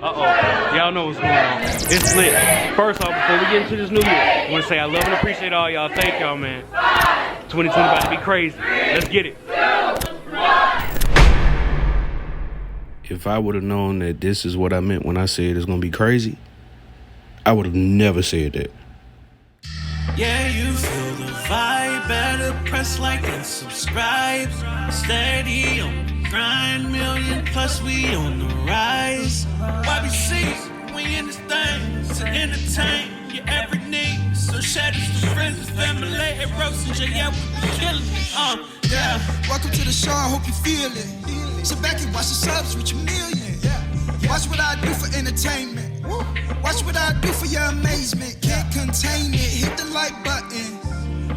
Uh-oh. Y'all know what's going on. It's lit. First off, before we get into this new year, I want to say I love and appreciate all y'all. Thank y'all, man. 2020 about to be crazy. Let's get it. If I would have known that this is what I meant when I said it's going to be crazy, I would have never said that. Yeah, you feel the vibe. Better press like and subscribe. Steady on the grind. Million plus we on the rise. YBC, we in this thing to entertain your every need. So share this to friends and family and roasting. Yeah, we killing it. Yeah. Welcome to the show. I hope you feel it. Sit back and watch the subs reach a million. Watch what I do for entertainment. Watch what I do for your amazement. Can't contain it. Hit the like button.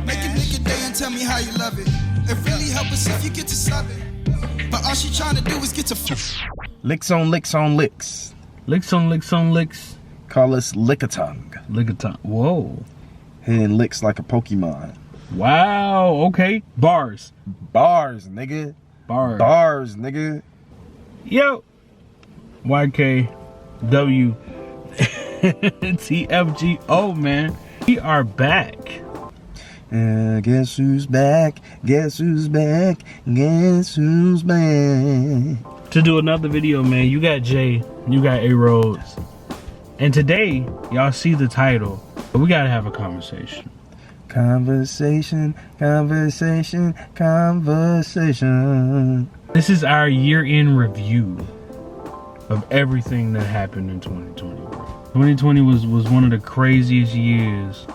Make a nigga day and tell me how you love it. It really help us if you get to sub it. But all she trying to do is get to licks on licks on licks. Licks on licks on licks. Call us Lickatongue. Lickatongue. Whoa. Hitting licks like a Pokemon. Wow. Okay. Bars. Bars, nigga. Bars. Bars, nigga. Yo. YKW. TFGO, man. We are back. Guess who's back? Guess who's back? Guess who's back? To do another video, man. You got Jay, you got A Rhodes. And today, y'all see the title, but we gotta have a conversation. Conversation, conversation, conversation. This is our year-end review of everything that happened in 2020. 2020 was one of the craziest years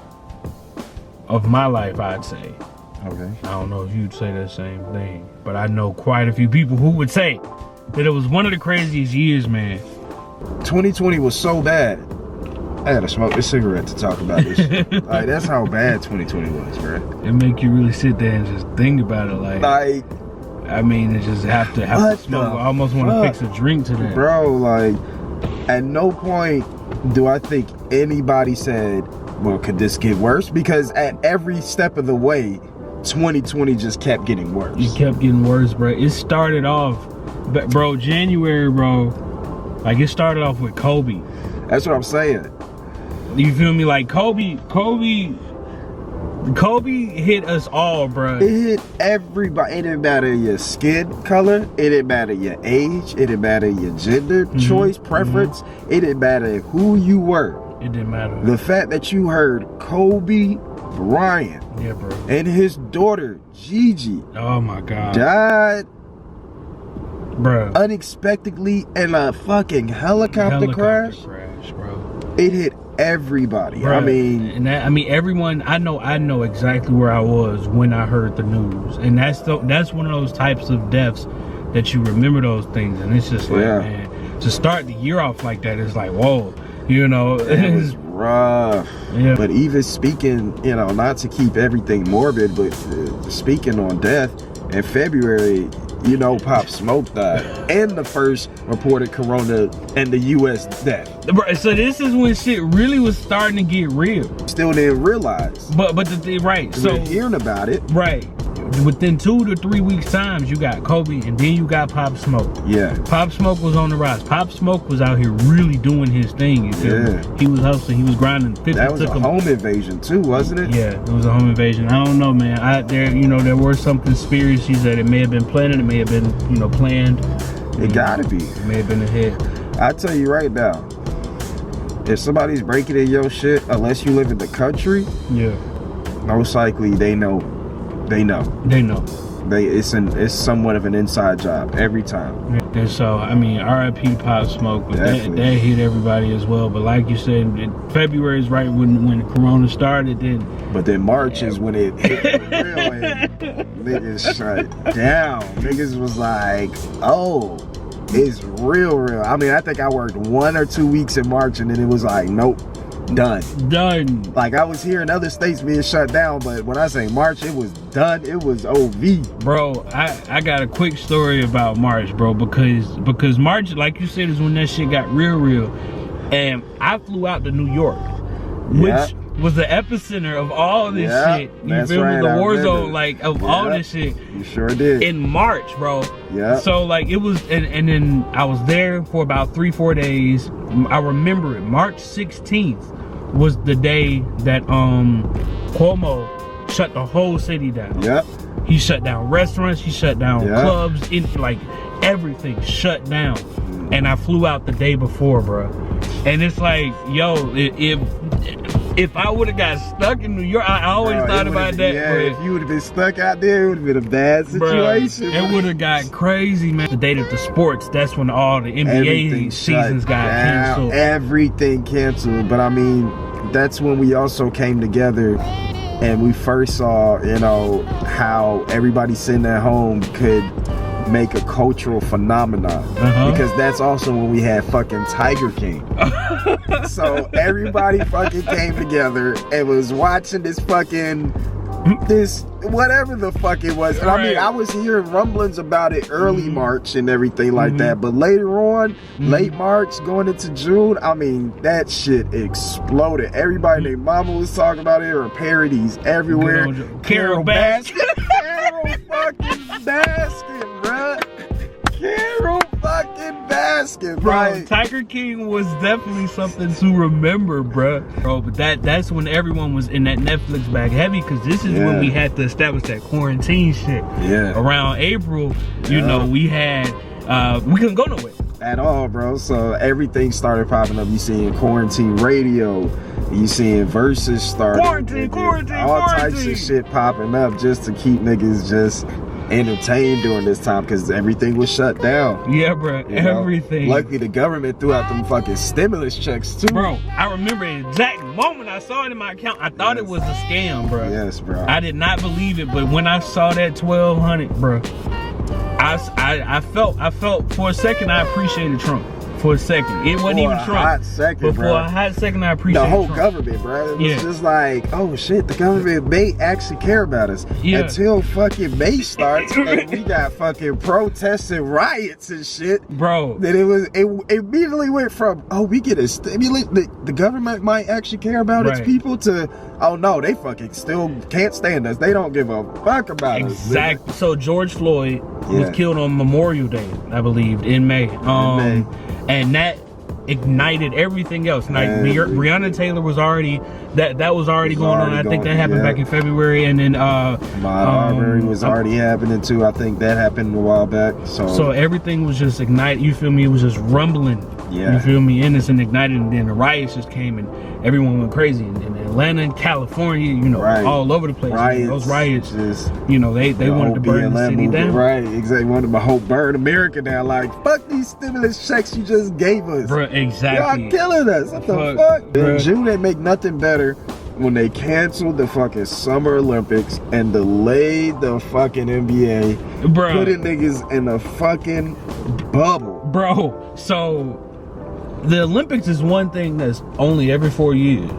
of my life, I'd say. Okay. I don't know if you'd say the same thing, but I know quite a few people who would say that it was one of the craziest years, man. 2020 was so bad. I had to smoke a cigarette to talk about this shit. Like, that's how bad 2020 was, bro. It make you really sit there and just think about it, like I mean, it just have to smoke. I almost want to fix a drink to that. Bro, like, at no point do I think anybody said, well, could this get worse? Because at every step of the way, 2020 just kept getting worse. It kept getting worse, bro. It started off, bro, January, bro, like it started off with Kobe. That's what I'm saying. You feel me? Like Kobe hit us all, bro. It hit everybody. It didn't matter your skin color. It didn't matter your age. It didn't matter your gender, choice, preference. It didn't matter who you were. It didn't matter. The fact that you heard Kobe Bryant, yeah, bro, and his daughter Gigi, oh my God, died, bro, unexpectedly in a fucking helicopter crash, bro. It hit everybody. Bruh, I mean, everyone. I know exactly where I was when I heard the news, and that's one of those types of deaths that you remember those things, and it's just like, man, to start the year off like that is like, whoa, you know, it was rough. Yeah. But even speaking, you know, not to keep everything morbid, but speaking on death, in February, you know, Pop Smoke died, and the first reported corona in the U.S. death. So this is when shit really was starting to get real. Still didn't realize. But the thing, right? So we're hearing about it, right? Within 2 to 3 weeks times, you got Kobe, and then you got Pop Smoke. Yeah. Pop Smoke was on the rise. Pop Smoke was out here really doing his thing. You feel me? He was hustling. He was grinding. That was a home invasion too, wasn't it? Yeah, it was a home invasion. I don't know, man. There were some conspiracies that it may have been planted. It may have been, planned. It gotta be. It may have been a hit. I tell you right now, if somebody's breaking in your shit, unless you live in the country, most likely they know. It's somewhat of an inside job every time. And so, I mean, R.I.P. Pop Smoke, but that hit everybody as well. But like you said, February is right when Corona started. But then March is when it hit for real, and niggas shut down. Niggas was like, oh, it's real. I mean, I think I worked 1 or 2 weeks in March, and then it was like, nope. Done. Like, I was hearing other states being shut down, but when I say March, it was done. It was OV. Bro, I got a quick story about March, bro, because March, like you said, is when that shit got real. And I flew out to New York, was the epicenter of all this shit. You feel me? The war zone, like, of all this shit. You sure did. In March, bro. Yeah. So, like, it was, and then I was there for about 3-4 days. I remember it. March 16th was the day that Cuomo shut the whole city down. Yep. He shut down restaurants. He shut down clubs. Like, everything shut down. And I flew out the day before, bro. And it's like, yo, if I would have got stuck in New York, I always thought about that. Yeah, if you would have been stuck out there, it would have been a bad situation. It would have got crazy, man. The date of the sports, that's when all the NBA seasons got canceled. Everything canceled. But I mean, that's when we also came together and we first saw, you know, how everybody sitting at home could make a cultural phenomenon, because that's also when we had fucking Tiger King. So everybody fucking came together and was watching this fucking whatever the fuck it was. And I mean, I was hearing rumblings about it early March and everything like that, but later on, late March going into June, I mean, that shit exploded. Everybody, their mama was talking about it, or parodies everywhere. Carol Baskin. Carol fucking Baskin, bruh. Carol fucking Baskin, bro. Tiger King was definitely something to remember, bro. But that's when everyone was in that Netflix bag heavy, because this is when we had to establish that quarantine shit. Yeah. Around April, you know, we had we couldn't go nowhere at all, bro. So everything started popping up. You seeing quarantine radio, you seeing Versus started, quarantine, all types of shit popping up just to keep niggas just entertained during this time, because everything was shut down. Yeah, bro. Everything. Luckily, the government threw out them fucking stimulus checks too. Bro, I remember the exact moment I saw it in my account. I thought it was a scam, bro. Yes, bro. I did not believe it, but when I saw that 1,200, bro, I felt for a second I appreciated Trump. For a second, it wasn't even Trump. For a hot second, I appreciate the whole Trump. government, bro. It was just like, oh shit, the government may actually care about us until fucking May starts and we got fucking protests and riots and shit, bro. Then it immediately went from, oh, we get a stimulus, the government might actually care about its people, to, oh no, they fucking still can't stand us. They don't give a fuck about us. Exactly. So George Floyd was killed on Memorial Day, I believe, in May. And that ignited everything else. Like Breonna Taylor was already that was already going on. I think that happened back in February, and then Marbury was already happening too. I think that happened a while back. So everything was just ignited. You feel me? It was just rumbling. Yeah. You feel me? Innocent ignited, and then the riots just came, and everyone went crazy. In Atlanta and California, you know, all over the place. Those riots, just, you know, they wanted to burn the city down. Right, exactly. Wanted to burn America down. Like, fuck these stimulus checks you just gave us. Bro, exactly. Y'all killing us. What the fuck? In June, they make nothing better when they canceled the fucking Summer Olympics and delayed the fucking NBA, putting niggas in a fucking bubble. Bro, so the Olympics is one thing that's only every 4 years.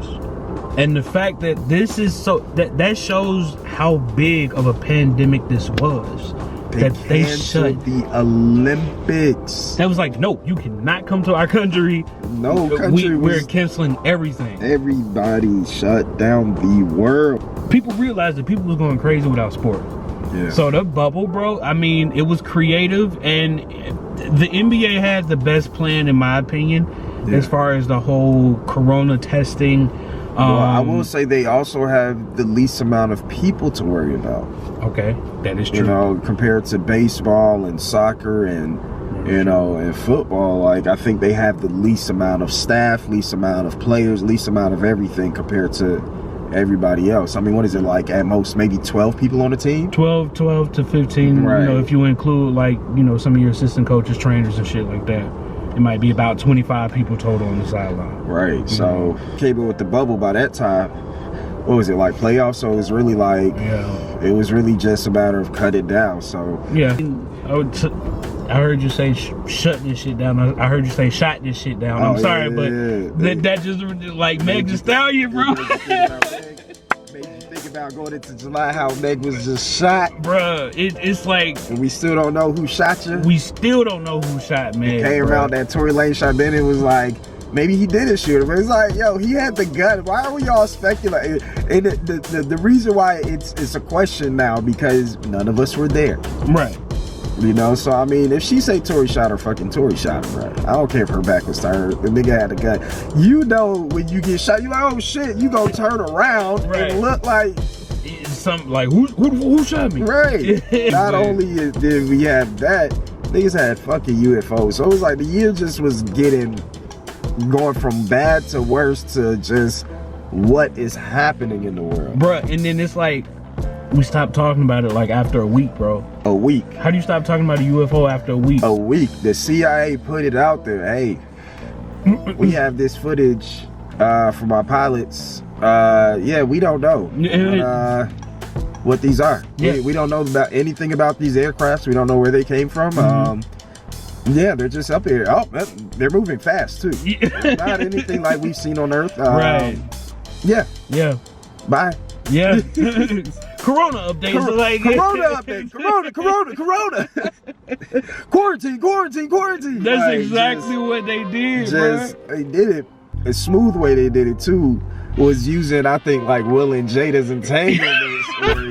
And the fact that this is that shows how big of a pandemic this was. They shut the Olympics. That was like, no, you cannot come to our country. No country. We're canceling everything. Everybody shut down the world. People realized that people was going crazy without sport. Yeah. So the bubble, bro, I mean, it was creative, and the NBA had the best plan, in my opinion, as far as the whole corona testing. Well, I will say they also have the least amount of people to worry about. Okay, that is true. You know, compared to baseball and soccer and and football, like, I think they have the least amount of staff, least amount of players, least amount of everything compared to everybody else. I mean, what is it, like, at most maybe 12 people on the team? 12 to 15, right. You know, if you include, like, you know, some of your assistant coaches, trainers and shit like that. It might be about 25 people total on the sideline. Right. So, came in with the bubble by that time. What was it, like, playoffs? So it was really like, it was really just a matter of cut it down. So yeah, I heard you say shut this shit down. I heard you say shot this shit down. I'm sorry, but that just like Meg Thee Stallion, bro. About going into July, how Meg was just shot, bruh. It's like, and we still don't know who shot you. We still don't know who shot Meg. It came around that Tory Lane shot. Then it was like, maybe he didn't shoot him. But it's like, yo, he had the gun. Why are we all speculating? And the reason why it's a question now, because none of us were there. Right. You know, so I mean, if she say Tory shot her, fucking Tory shot her, bro. I don't care if her back was turned. The nigga had a gun. You know, when you get shot, you like, oh shit, you gonna turn around and look like something like who shot me? Right. Not only did we have that, niggas had fucking UFOs. So it was like the year just was going from bad to worse to just what is happening in the world, bruh. And then it's like we stopped talking about it like after a week, bro. A week. How do you stop talking about a UFO after a week? A week. The CIA put it out there. Hey, we have this footage from our pilots. Yeah, we don't know what these are. Yeah. We don't know about anything about these aircrafts. We don't know where they came from. Yeah, they're just up here. Oh, they're moving fast too. Not anything like we've seen on Earth. Right. Yeah. Yeah. Bye. Yeah. Corona updates. Corona update. Corona. Quarantine. That's like, exactly what they did, bro. They did it. A smooth way they did it too was using, I think, like Will and Jada's entanglement story.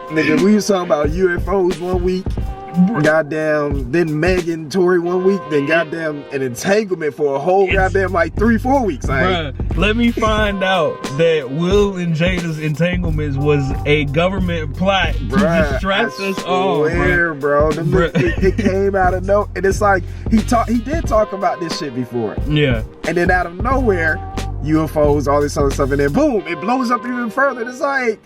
Nigga, we was talking about UFOs one week. Goddamn, then Megan, Tory 1 week, then goddamn an entanglement for a whole goddamn like 3-4 weeks. Like, bruh, let me find out that Will and Jada's entanglements was a government plot to distract us all. Bro. It came out of nowhere, and it's like he did talk about this shit before. Yeah, and then out of nowhere, UFOs, all this other stuff, and then boom, it blows up even further. It's like,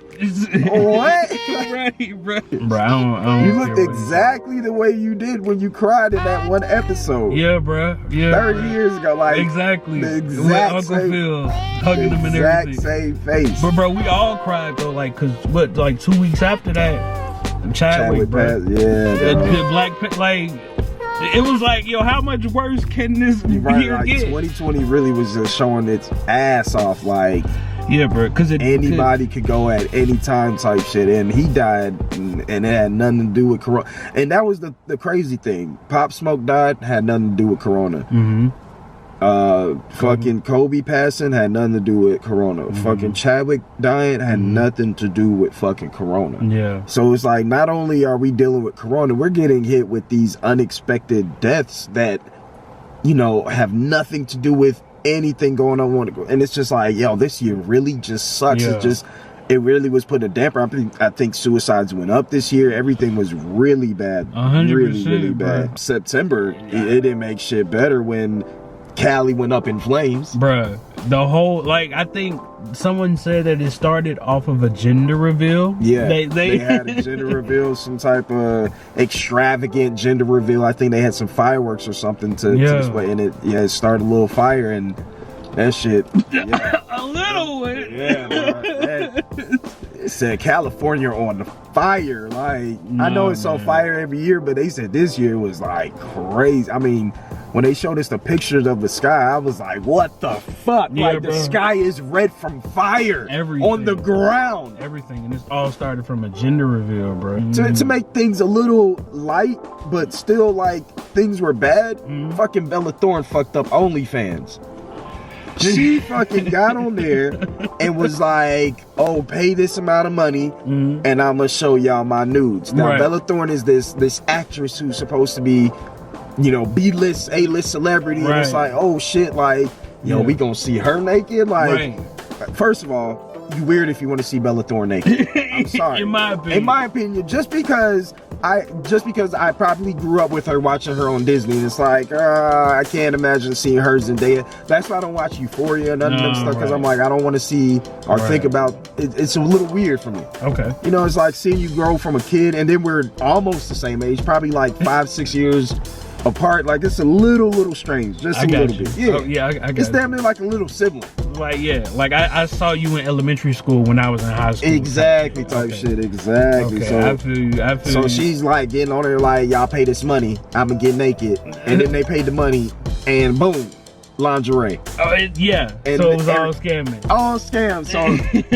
what? Right, bro. Bro, I don't you looked exactly the way you did when you cried in that one episode. Yeah, bro. Yeah, 30 years ago, like exactly. The exact Uncle same, Phil hugging him and everything. Exact same face. But bro, we all cried though, like, cause what, like 2 weeks after that, Chadwick, bro. The Black, like. It was like, yo, how much worse can this year like get? 2020 really was just showing its ass off, like, yeah, bro, because anybody could go at any time type shit, and he died, and it had nothing to do with Corona. And that was the crazy thing. Pop Smoke died, had nothing to do with Corona. Mm-hmm. Fucking Kobe passing had nothing to do with Corona. Mm-hmm. Fucking Chadwick dying had nothing to do with fucking Corona. Yeah. So it's like, not only are we dealing with Corona, we're getting hit with these unexpected deaths that, you know, have nothing to do with anything going on. And it's just like, yo, this year really just sucks. Yeah. It really was putting a damper. I think suicides went up this year. Everything was really bad. 100%, really bad. Bro. September, it didn't make shit better when Cali went up in flames. Bruh, the whole, like, I think someone said that it started off of a gender reveal. Yeah, they had a gender reveal, some type of extravagant gender reveal. I think they had some fireworks or something to display, and it started a little fire, and that shit. Yeah. A little bit. Yeah, it said California on the fire. Like, I know it's on fire every year, but they said this year was like crazy. I mean, when they showed us the pictures of the sky, I was like, what the fuck? Yeah, like, bro. The sky is red from fire. Everything. On the ground. Everything. And this all started from a gender reveal, bro. To make things a little light, but still like things were bad, fucking Bella Thorne fucked up OnlyFans. She fucking got on there and was like, oh, pay this amount of money and I'm gonna show y'all my nudes. Now, Bella Thorne is this actress who's supposed to be, you know, B-list, A-list celebrity, and it's like, oh shit, like, yo, we gonna see her naked? Like, first of all, you weird if you want to see Bella Thorne naked. I'm sorry. In my opinion, just because I probably grew up with her, watching her on Disney, and it's like, I can't imagine seeing her Zendaya. That's why I don't watch Euphoria, none of them stuff, because I'm like, I don't want to see or think about it. It's a little weird for me. Okay. You know, it's like seeing you grow from a kid, and then we're almost the same age, probably like 5-6 years apart. Like, it's a little strange, just a little bit. Yeah, I got it's damn near like a little sibling. Like, like I saw you in elementary school when I was in high school. Exactly, type shit. Exactly. Okay, So I feel you. So she's like getting on there like, y'all pay this money, I'ma get naked, and then they paid the money, and boom, lingerie. Oh, yeah. And so it was all scamming. All scams. So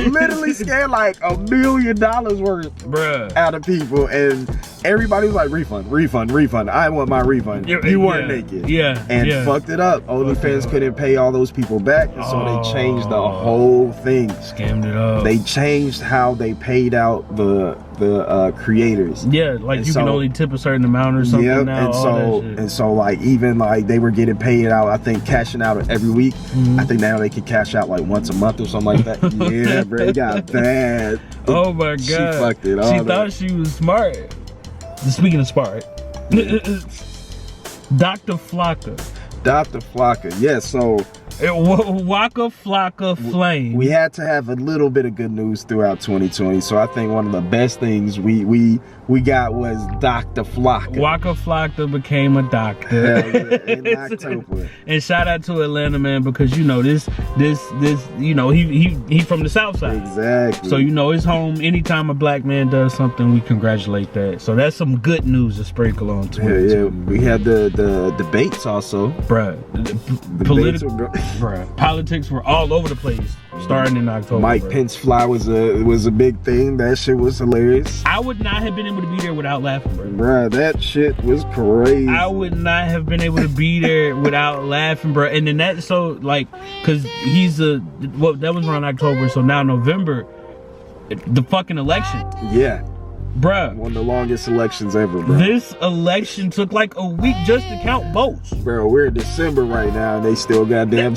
literally scammed like $1 million worth, bruh, out of people, and everybody was like, refund, refund, refund. I want my refund. You weren't naked. Yeah. And fucked it up. OnlyFans couldn't pay all those people back, and so they changed the whole thing. Scammed it up. They changed how they paid out the creators. Yeah, like and you can only tip a certain amount or something. Yep, now. And so like even like they were getting paid out, I think cashing out every week. I think now they can cash out like once a month or something like that. Yeah, bro, it got bad. Oh my god. She fucked it all. She thought she was smart. Speaking of smart, Dr. Flocka. Dr. Flocka, yeah, so Waka Flocka flame. We had to have a little bit of good news throughout 2020, so I think one of the best things we got was Dr. Flocka. Waka Flocka became a doctor. In October. And shout out to Atlanta, man, because you know this you know he from the South Side. Exactly. So you know it's home. Anytime a black man does something, we congratulate that. So that's some good news to sprinkle on 2020. Yeah. We had the debates also, bruh. Politics were all over the place starting in October. Mike Pence fly was a big thing. That shit was hilarious. I would not have been able to be there without laughing, bro. Bruh, that shit was crazy. I would not have been able to be there without laughing, bro. And then that, so like, cause that was around October, so now November, the fucking election. Yeah. Bruh. One of the longest elections ever, bro. This election took like a week just to count votes. Bro, we're in December right now and they still goddamn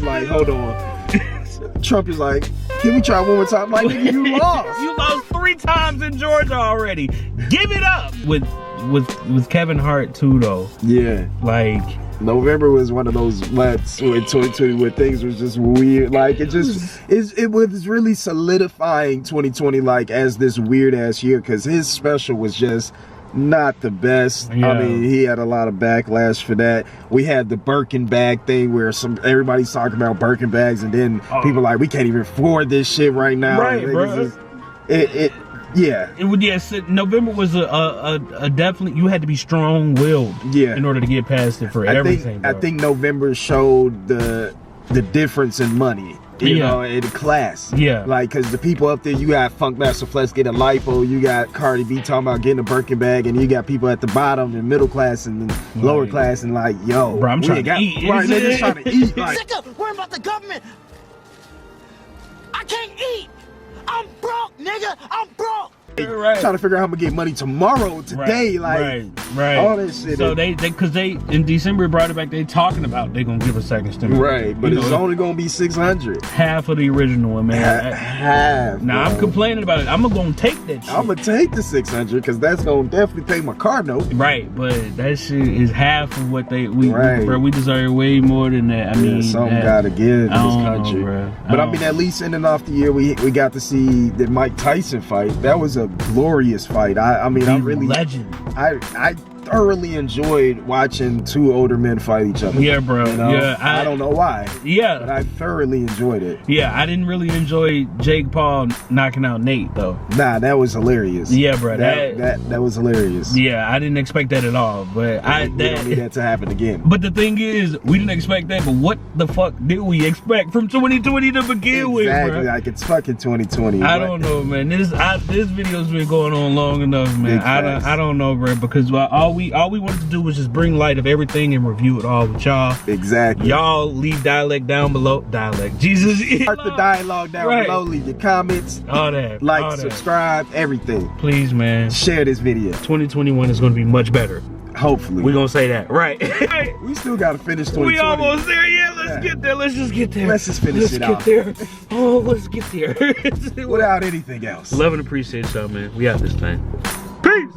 like, hold on. Trump is like, can we try one more time? Like, nigga, you lost. You lost 3 times in Georgia already. Give it up. With Kevin Hart too, though. Yeah. Like, November was one of those months in 2020 where things was just weird. Like it was really solidifying 2020 like as this weird ass year, because his special was just not the best. Yeah. I mean, he had a lot of backlash for that. We had the Birkin bag thing where everybody's talking about Birkin bags, and then people like, we can't even afford this shit right now. Right, bro. Yeah. November was a definitely, you had to be strong-willed in order to get past it for everything. I think November showed the difference in money. You know, in class. Yeah. Like, because the people up there, you got Funkmaster Flex getting a lipo, you got Cardi B talking about getting a Birkin bag, and you got people at the bottom in middle class and lower class, and like, yo, bro, I'm trying to eat. Right, they're just trying to eat. Like, sick of worrying about the government. I can't eat. I'm broke, nigga. I'm broke. Right. Trying to figure out how I'm gonna get money tomorrow, today, right. All that shit. So because they in December brought it back, they talking about they gonna give a second stimulus. Right, but it's only gonna be 600. Half of the original one, man. Half. Now I'm complaining about it. I'm gonna take that shit. I'm gonna take the 600 because that's gonna definitely pay my car note. Right, but that shit is half of what we deserve way more than that. I mean, something gotta give in this country. But I mean, at least ending off the year, we got to see the Mike Tyson fight. That was a glorious fight. I mean, I really legend. I thoroughly enjoyed watching 2 older men fight each other. Yeah, bro. You know? Yeah, I don't know why. Yeah, but I thoroughly enjoyed it. Yeah, I didn't really enjoy Jake Paul knocking out Nate though. Nah, that was hilarious. Yeah, bro. That was hilarious. Yeah, I didn't expect that at all. But we don't need that to happen again. But the thing is, we didn't expect that. But what the fuck did we expect from 2020 to begin with, bro? Exactly. Like, it's fucking 2020. I don't know, man. This video's been going on long enough, man. I don't know, bro. Because all we wanted to do was just bring light of everything and review it all with y'all. Exactly. Y'all leave dialect down below. Jesus. Start the dialogue down below. Leave your comments. All that. Like, subscribe, everything. Please, man. Share this video. 2021 is going to be much better. Hopefully. We're going to say that. Right. We still got to finish 2020. We almost there. Yeah, let's get there. Let's just get there. Let's just finish it out. Let's get there. Oh, let's get there. Without anything else. Love and appreciate y'all, man. We out this thing. Peace.